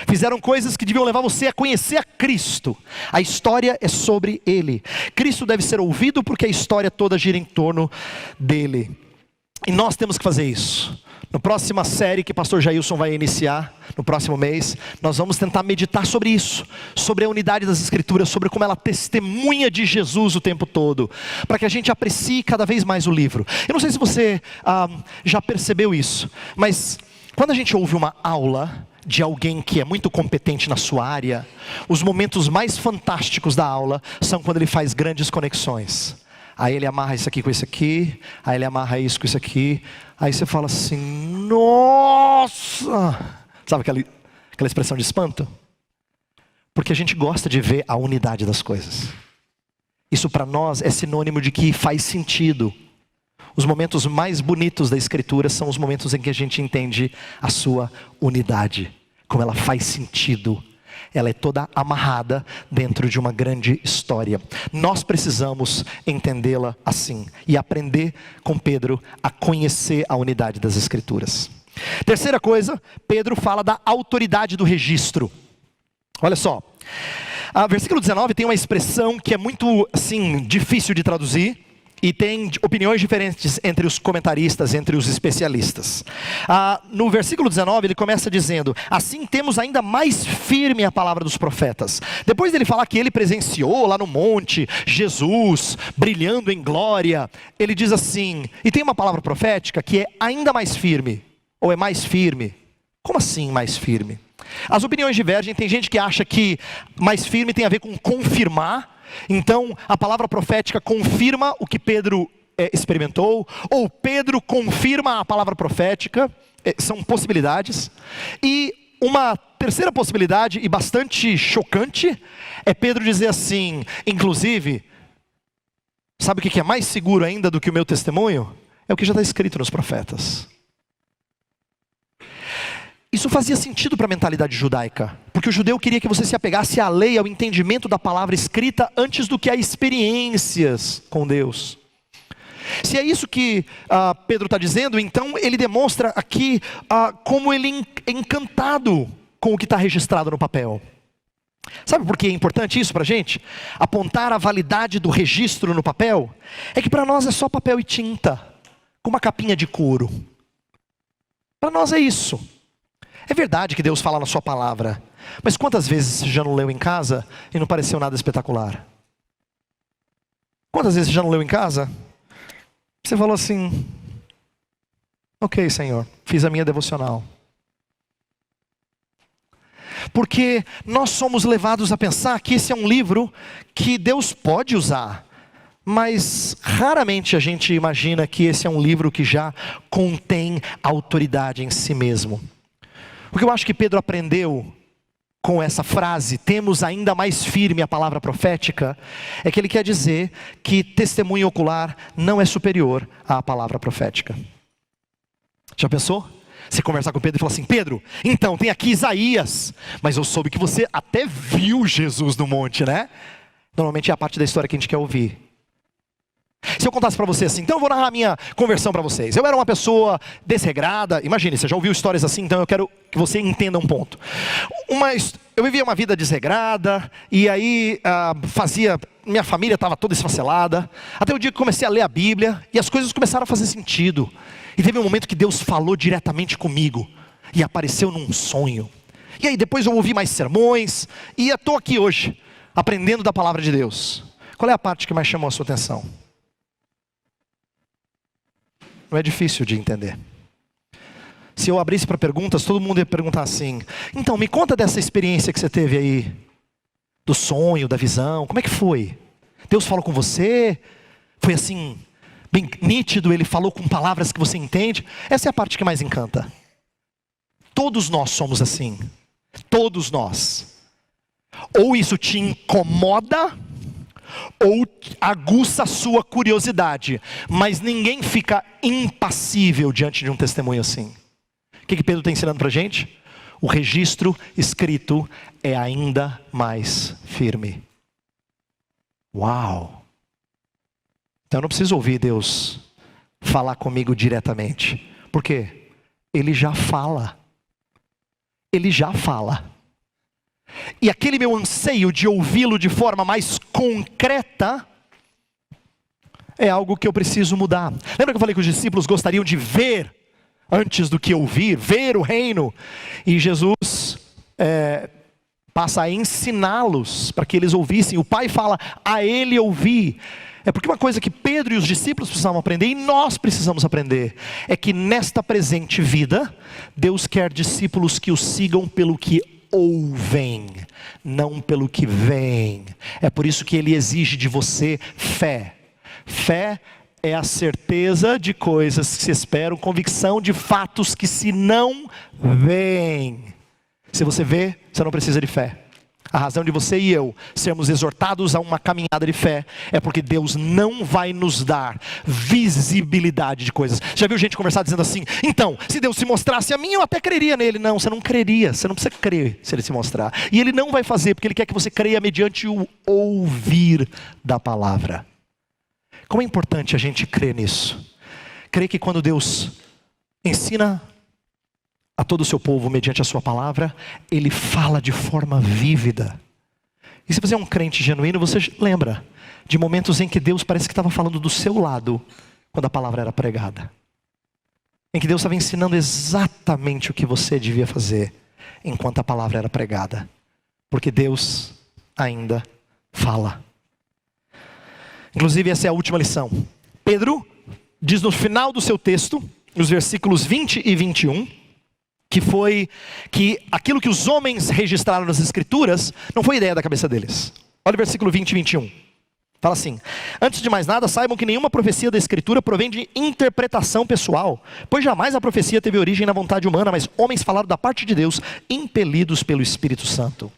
A: Fizeram coisas que deviam levar você a conhecer a Cristo. A história é sobre Ele. Cristo deve ser ouvido porque a história toda gira em torno dEle. E nós temos que fazer isso. Na próxima série que o pastor Jailson vai iniciar, no próximo mês, nós vamos tentar meditar sobre isso, sobre a unidade das escrituras, sobre como ela testemunha de Jesus o tempo todo, para que a gente aprecie cada vez mais o livro. Eu não sei se você já percebeu isso, mas quando a gente ouve uma aula de alguém que é muito competente na sua área, os momentos mais fantásticos da aula são quando ele faz grandes conexões. Aí ele amarra isso aqui com isso aqui, aí ele amarra isso com isso aqui, aí você fala assim, nossa! Sabe aquela expressão de espanto? Porque a gente gosta de ver a unidade das coisas. Isso para nós é sinônimo de que faz sentido. Os momentos mais bonitos da Escritura são os momentos em que a gente entende a sua unidade, como ela faz sentido. Ela é toda amarrada dentro de uma grande história. Nós precisamos entendê-la assim e aprender com Pedro a conhecer a unidade das Escrituras. Terceira coisa, Pedro fala da autoridade do registro. Olha só, versículo 19 tem uma expressão que é muito assim, difícil de traduzir. E tem opiniões diferentes entre os comentaristas, entre os especialistas. No versículo 19 ele começa dizendo, assim temos ainda mais firme a palavra dos profetas. Depois dele falar que ele presenciou lá no monte, Jesus brilhando em glória, ele diz assim, e tem uma palavra profética que é ainda mais firme, ou é mais firme. Como assim mais firme? As opiniões divergem, tem gente que acha que mais firme tem a ver com confirmar. Então a palavra profética confirma o que Pedro experimentou, ou Pedro confirma a palavra profética, são possibilidades. E uma terceira possibilidade, e bastante chocante, é Pedro dizer assim, inclusive, sabe o que é mais seguro ainda do que o meu testemunho? É o que já está escrito nos profetas. Isso fazia sentido para a mentalidade judaica, porque o judeu queria que você se apegasse à lei, ao entendimento da palavra escrita, antes do que a experiências com Deus. Se é isso que Pedro está dizendo, então ele demonstra aqui como ele é encantado com o que está registrado no papel. Sabe por que é importante isso para a gente? Apontar a validade do registro no papel? É que para nós é só papel e tinta, com uma capinha de couro. Para nós é isso. É verdade que Deus fala na sua palavra, mas quantas vezes você já não leu em casa e não pareceu nada espetacular? Quantas vezes você já não leu em casa? Você falou assim, ok Senhor, fiz a minha devocional. Porque nós somos levados a pensar que esse é um livro que Deus pode usar, mas raramente a gente imagina que esse é um livro que já contém autoridade em si mesmo. O que eu acho que Pedro aprendeu com essa frase, temos ainda mais firme a palavra profética, é que ele quer dizer que testemunho ocular não é superior à palavra profética. Já pensou? Você conversar com Pedro e falar assim, Pedro, então tem aqui Isaías, mas eu soube que você até viu Jesus no monte, né? Normalmente é a parte da história que a gente quer ouvir. Se eu contasse para você assim, então eu vou narrar a minha conversão para vocês. Eu era uma pessoa desregrada, imagine, você já ouviu histórias assim, então eu quero que você entenda um ponto. Eu vivia uma vida desregrada, e aí minha família estava toda esfacelada, até o dia que comecei a ler a Bíblia, e as coisas começaram a fazer sentido. E teve um momento que Deus falou diretamente comigo, e apareceu num sonho. E aí depois eu ouvi mais sermões, e estou aqui hoje, aprendendo da palavra de Deus. Qual é a parte que mais chamou a sua atenção? Não é difícil de entender. Se eu abrisse para perguntas, todo mundo ia perguntar assim: então, me conta dessa experiência que você teve aí, do sonho, da visão, como é que foi? Deus falou com você? Foi assim, bem nítido, Ele falou com palavras que você entende? Essa é a parte que mais encanta. Todos nós somos assim. Todos nós. Ou isso te incomoda, ou aguça a sua curiosidade, mas ninguém fica impassível diante de um testemunho assim. O que Pedro está ensinando para a gente? O registro escrito é ainda mais firme. Uau! Então eu não preciso ouvir Deus falar comigo diretamente. Por quê? Ele já fala. Ele já fala. E aquele meu anseio de ouvi-lo de forma mais concreta é algo que eu preciso mudar. Lembra que eu falei que os discípulos gostariam de ver antes do que ouvir, ver o reino? E Jesus passa a ensiná-los para que eles ouvissem. O Pai fala a ele ouvir. É porque uma coisa que Pedro e os discípulos precisavam aprender, e nós precisamos aprender, é que nesta presente vida, Deus quer discípulos que o sigam pelo que ouvem, não pelo que veem. É por isso que Ele exige de você fé. Fé é a certeza de coisas que se esperam, convicção de fatos que se não veem. Se você vê, você não precisa de fé. A razão de você e eu sermos exortados a uma caminhada de fé é porque Deus não vai nos dar visibilidade de coisas. Já viu gente conversar dizendo assim: então, se Deus se mostrasse a mim, eu até creria nele. Não, você não creria, você não precisa crer se Ele se mostrar. E Ele não vai fazer, porque Ele quer que você creia mediante o ouvir da palavra. Como é importante a gente crer nisso. Crer que quando Deus ensina a todo o seu povo mediante a sua palavra, Ele fala de forma vívida. E se você é um crente genuíno, você lembra de momentos em que Deus parece que estava falando do seu lado, quando a palavra era pregada. Em que Deus estava ensinando exatamente o que você devia fazer, enquanto a palavra era pregada. Porque Deus ainda fala. Inclusive essa é a última lição. Pedro diz no final do seu texto, nos versículos 20 e 21, que aquilo que os homens registraram nas escrituras não foi ideia da cabeça deles. Olha o versículo 20 e 21. Fala assim: antes de mais nada, saibam que nenhuma profecia da escritura provém de interpretação pessoal, pois jamais a profecia teve origem na vontade humana, mas homens falaram da parte de Deus, impelidos pelo Espírito Santo.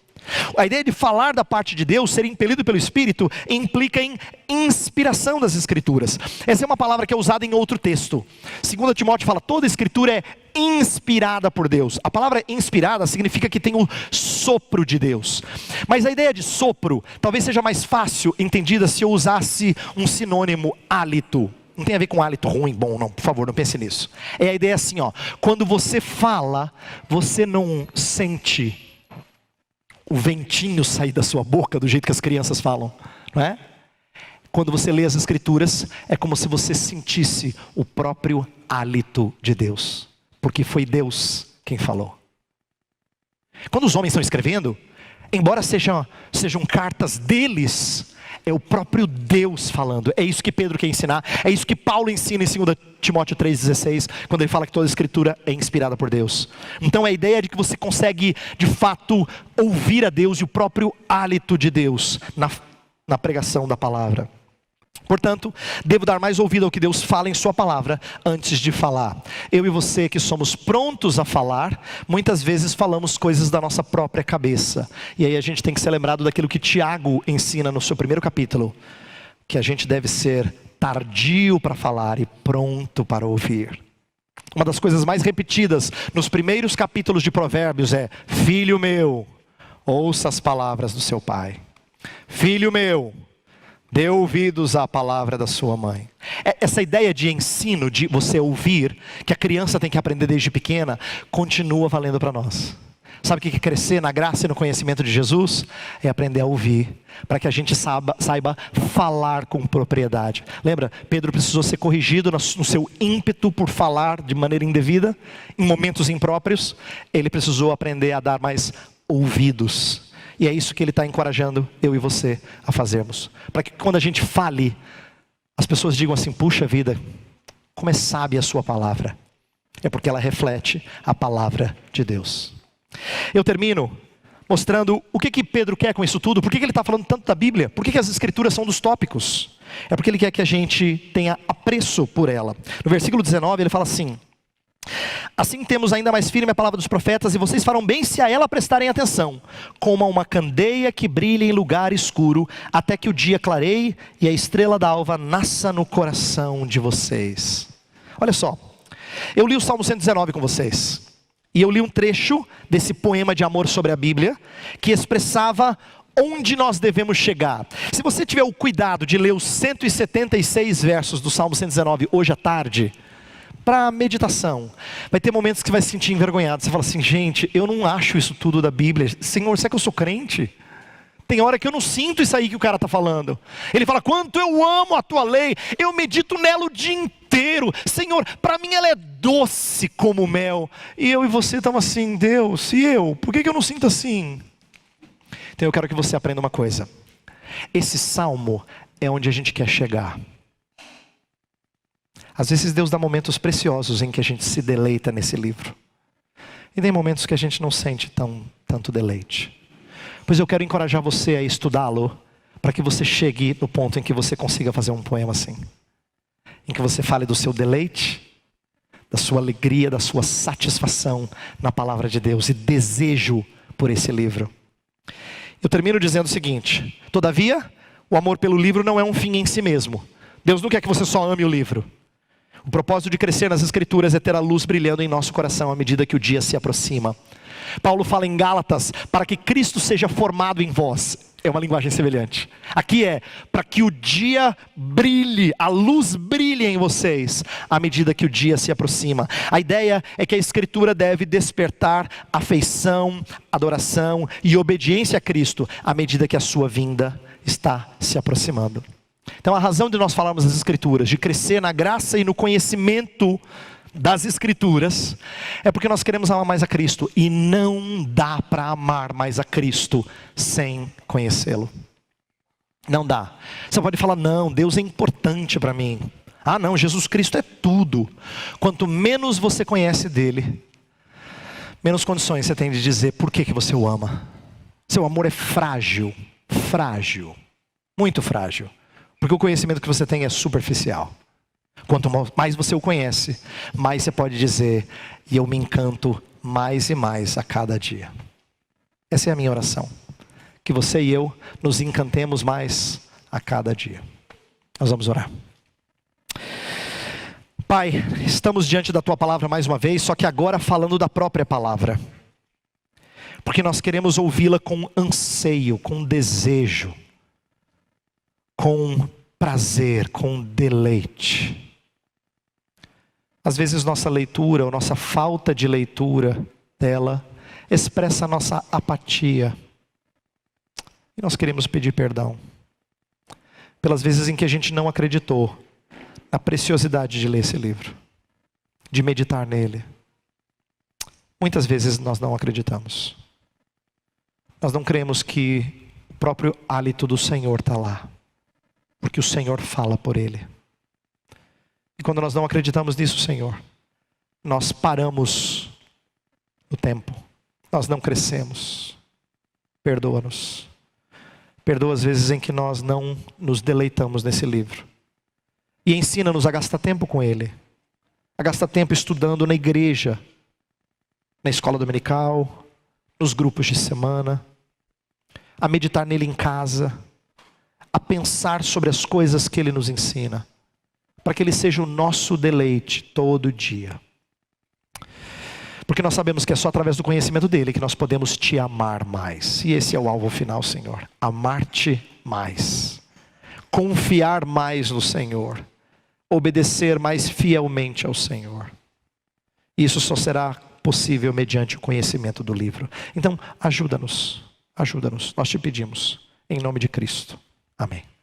A: A ideia de falar da parte de Deus, ser impelido pelo Espírito, implica em inspiração das Escrituras. Essa é uma palavra que é usada em outro texto. 2 Timóteo fala: toda a Escritura é inspirada por Deus. A palavra inspirada significa que tem o sopro de Deus. Mas a ideia de sopro talvez seja mais fácil entendida se eu usasse um sinônimo: hálito. Não tem a ver com hálito ruim, bom, não, por favor, não pense nisso. É a ideia assim, quando você fala, você não sente o ventinho sair da sua boca do jeito que as crianças falam, não é? Quando você lê as escrituras, é como se você sentisse o próprio hálito de Deus, porque foi Deus quem falou. Quando os homens estão escrevendo, embora sejam cartas deles, é o próprio Deus falando. É isso que Pedro quer ensinar, é isso que Paulo ensina em 2 Timóteo 3,16, quando ele fala que toda a escritura é inspirada por Deus. Então é a ideia de que você consegue de fato ouvir a Deus e o próprio hálito de Deus na pregação da palavra. Portanto, devo dar mais ouvido ao que Deus fala em sua palavra antes de falar. Eu e você que somos prontos a falar, muitas vezes falamos coisas da nossa própria cabeça. E aí a gente tem que ser lembrado daquilo que Tiago ensina no seu primeiro capítulo, que a gente deve ser tardio para falar e pronto para ouvir. Uma das coisas mais repetidas nos primeiros capítulos de Provérbios é: filho meu, ouça as palavras do seu pai. Filho meu, Dê ouvidos à palavra da sua mãe. Essa ideia de ensino, de você ouvir, que a criança tem que aprender desde pequena, continua valendo para nós. Sabe o que é crescer na graça e no conhecimento de Jesus? É aprender a ouvir, para que a gente saiba falar com propriedade. Lembra, Pedro precisou ser corrigido no seu ímpeto por falar de maneira indevida, em momentos impróprios. Ele precisou aprender a dar mais ouvidos. E é isso que ele está encorajando eu e você a fazermos. Para que quando a gente fale, as pessoas digam assim: puxa vida, como é sábia a sua palavra. É porque ela reflete a palavra de Deus. Eu termino mostrando o que Pedro quer com isso tudo. Por que ele está falando tanto da Bíblia? Por que as escrituras são dos tópicos? É porque ele quer que a gente tenha apreço por ela. No versículo 19 ele fala assim: assim temos ainda mais firme a palavra dos profetas, e vocês farão bem se a ela prestarem atenção, como a uma candeia que brilha em lugar escuro, até que o dia clareie e a estrela da alva nasça no coração de vocês. Olha só, eu li o Salmo 119 com vocês, e eu li um trecho desse poema de amor sobre a Bíblia, que expressava onde nós devemos chegar. Se você tiver o cuidado de ler os 176 versos do Salmo 119 hoje à tarde, para meditação, vai ter momentos que você vai se sentir envergonhado. Você fala assim: gente, eu não acho isso tudo da Bíblia. Senhor, será que eu sou crente? Tem hora que eu não sinto isso aí que o cara está falando. Ele fala: quanto eu amo a tua lei, eu medito nela o dia inteiro. Senhor, para mim ela é doce como mel. E eu e você estamos assim: Deus, e eu? Por que eu não sinto assim? Então eu quero que você aprenda uma coisa. Esse salmo é onde a gente quer chegar. Às vezes Deus dá momentos preciosos em que a gente se deleita nesse livro. E tem momentos que a gente não sente tanto deleite. Pois eu quero encorajar você a estudá-lo, para que você chegue no ponto em que você consiga fazer um poema assim. Em que você fale do seu deleite, da sua alegria, da sua satisfação na palavra de Deus e desejo por esse livro. Eu termino dizendo o seguinte: todavia, o amor pelo livro não é um fim em si mesmo. Deus não quer que você só ame o livro. O propósito de crescer nas Escrituras é ter a luz brilhando em nosso coração à medida que o dia se aproxima. Paulo fala em Gálatas: para que Cristo seja formado em vós. É uma linguagem semelhante. Aqui é para que o dia brilhe, a luz brilhe em vocês à medida que o dia se aproxima. A ideia é que a Escritura deve despertar afeição, adoração e obediência a Cristo à medida que a sua vinda está se aproximando. Então a razão de nós falarmos das Escrituras, de crescer na graça e no conhecimento das Escrituras, é porque nós queremos amar mais a Cristo. E não dá para amar mais a Cristo sem conhecê-lo. Não dá. Você pode falar: não, Deus é importante para mim. Ah não, Jesus Cristo é tudo. Quanto menos você conhece dele, menos condições você tem de dizer por que você o ama. Seu amor é frágil, muito frágil. Porque o conhecimento que você tem é superficial. Quanto mais você o conhece, mais você pode dizer: e eu me encanto mais e mais a cada dia. Essa é a minha oração. Que você e eu nos encantemos mais a cada dia. Nós vamos orar. Pai, estamos diante da tua palavra mais uma vez, só que agora falando da própria palavra. Porque nós queremos ouvi-la com anseio, com desejo, com prazer, com deleite. Às vezes nossa leitura, ou nossa falta de leitura dela, expressa a nossa apatia. E nós queremos pedir perdão pelas vezes em que a gente não acreditou na preciosidade de ler esse livro, de meditar nele. Muitas vezes nós não acreditamos. Nós não cremos que o próprio hálito do Senhor está lá, porque o Senhor fala por ele. E quando nós não acreditamos nisso, Senhor, nós paramos no tempo. Nós não crescemos. Perdoa-nos. Perdoa as vezes em que nós não nos deleitamos nesse livro. E ensina-nos a gastar tempo com ele. A gastar tempo estudando na igreja, na escola dominical, nos grupos de semana. A meditar nele em casa. A pensar sobre as coisas que ele nos ensina. Para que ele seja o nosso deleite todo dia. Porque nós sabemos que é só através do conhecimento dele que nós podemos te amar mais. E esse é o alvo final, Senhor. Amar-te mais. confiar mais no Senhor, obedecer mais fielmente ao Senhor. Isso só será possível mediante o conhecimento do livro. Então, ajuda-nos, nós te pedimos, em nome de Cristo. Amém.